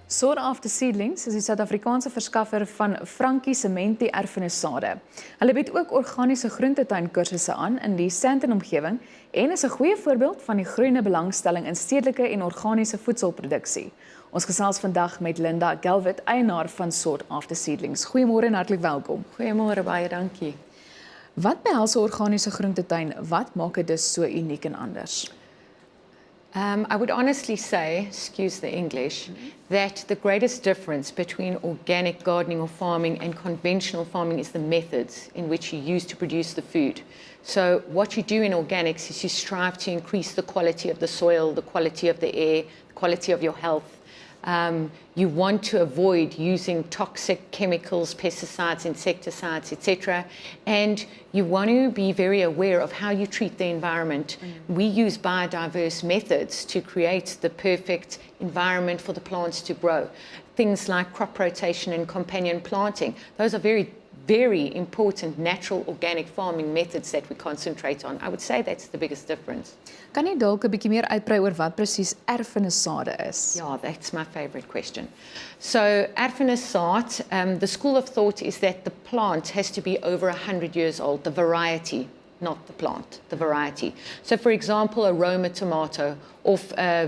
Sought After Seedlings is die Suid-Afrikaanse verskaffer van Frankie Semente erfenissade. Hulle bied ook organiese groentetuinkursusse aan in die Sandton-omgewing en is 'n goeie voorbeeld van die groeiende belangstelling in stedelike en organiese voedselproduksie. Ons gesels vandag met Linda Gelwit, eienaar van Sought After Seedlings. Goeiemôre en hartlik welkom. Goeiemôre, baie dankie. Wat behels 'n organiese groentetuin? Wat maak dit dus so uniek en anders? I would honestly say, excuse the English, that the greatest difference between organic gardening or farming and conventional farming is the methods in which you use to produce the food. So what you do in organics is you strive to increase the quality of the soil, the quality of the air, the quality of your health. You want to avoid using toxic chemicals, pesticides, insecticides, etc. And you want to be very aware of how you treat the environment. We use biodiverse methods to create the perfect environment for the plants to grow. Things like crop rotation and companion planting. Those are very important natural organic farming methods that we concentrate on. I would say that's the biggest difference. Kan jy dalk 'n bietjie meer uitbrei oor wat presies erfenissade is? Yeah, that's my favorite question. So erfenissaad, the school of thought is that the plant has to be over 100 years old, the variety, not the plant, the variety. So for example, a Roma tomato or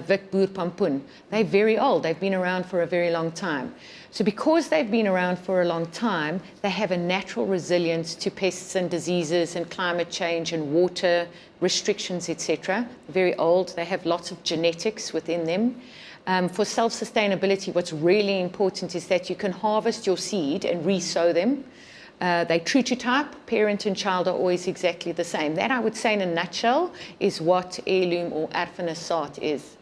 Witboer pampoen, they're very old, they've been around for a very long time. So because they've been around for a long time, they have a natural resilience to pests and diseases and climate change and water restrictions, etc. Very old, they have lots of genetics within them. For self-sustainability, what's really important is that you can harvest your seed and re-sow them. They true to type, parent and child are always exactly the same. That, I would say in a nutshell, is what heirloom or erfenissaad is.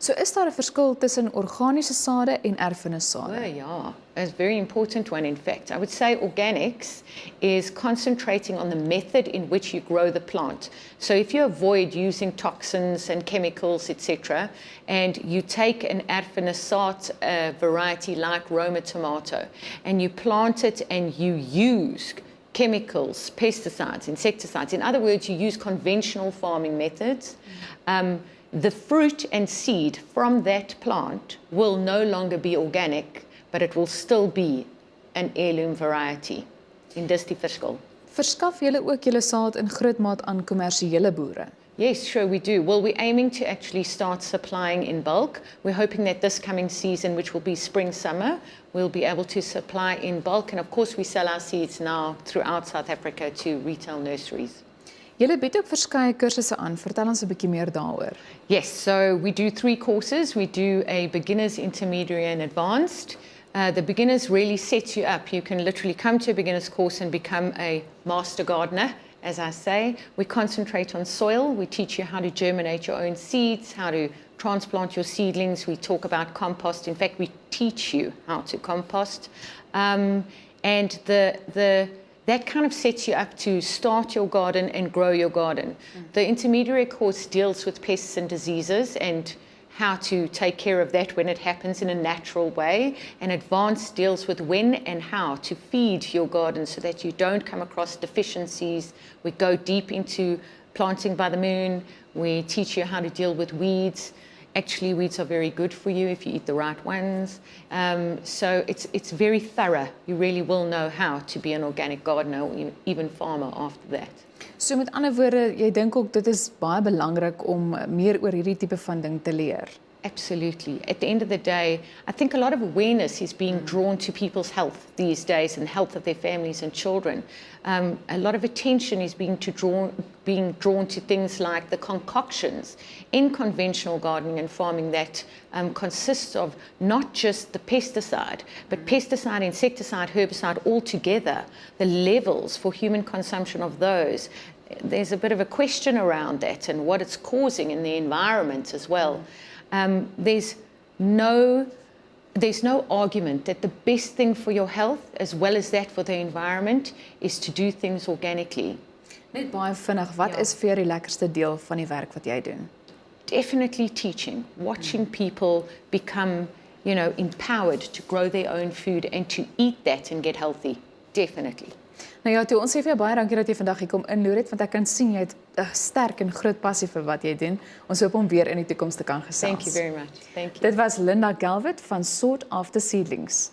So is daar 'n verskil tussen organiese sade en erfenissade? Oh, yeah, a very important one in fact. I would say organics is concentrating on the method in which you grow the plant. So if you avoid using toxins and chemicals, etc., and you take an erfenissaad variety like Roma tomato, and you plant it and you use chemicals, pesticides, insecticides. In other words, you use conventional farming methods. The fruit and seed from that plant will no longer be organic, but it will still be an heirloom variety. In dis die verskil. Verskaf julle ook julle saad in grootmaat aan kommersiële boere? Yes, sure we do. Well, we're aiming to actually start supplying in bulk. We're hoping that this coming season, which will be spring, summer, we'll be able to supply in bulk. And of course, we sell our seeds now throughout South Africa to retail nurseries. Julle bied ook verskeie kursusse aan. Vertel ons 'n bietjie meer daaroor. Yes, so we do 3 courses. We do a beginners, intermediate and advanced. The beginners really sets you up. You can literally come to a beginners course and become a master gardener, as I say. We concentrate on soil. We teach you how to germinate your own seeds, how to transplant your seedlings. We talk about compost. In fact, we teach you how to compost. And that kind of sets you up to start your garden and grow your garden. The intermediate course deals with pests and diseases and how to take care of that when it happens in a natural way. And advanced deals with when and how to feed your garden so that you don't come across deficiencies. We go deep into planting by the moon. We teach you how to deal with weeds. Actually, weeds are very good for you if you eat the right ones. So it's very thorough. You really will know how to be an organic gardener or even farmer after that. So met ander woorde, jy dink ook dit is baie belangrik om meer oor hierdie tipe van ding te leer. Absolutely. At the end of the day, I think a lot of awareness is being drawn to people's health these days and health of their families and children. A lot of attention is being drawn to things like the concoctions in conventional gardening and farming that consists of not just the pesticide, but pesticide, insecticide, herbicide all together, the levels for human consumption of those. There's a bit of a question around that and what it's causing in the environment as well. There's no argument that the best thing for your health, as well as that for the environment, is to do things organically. Net baie vinnig, wat is vir jou die lekkerste deel van die werk wat jy doen? Definitely teaching, watching people become, empowered to grow their own food and to eat that and get healthy. Definitely. Nou ja, toe ons sê vir jou baie dankie dat jy vandag hier kom inloer het, want ek kan sien jy het 'n sterk en groot passie vir wat jy doen. Ons hoop om weer in die toekoms te kan gesels. Thank you very much. Thank you. Dit was Linda Galvit van Sought After Seedlings.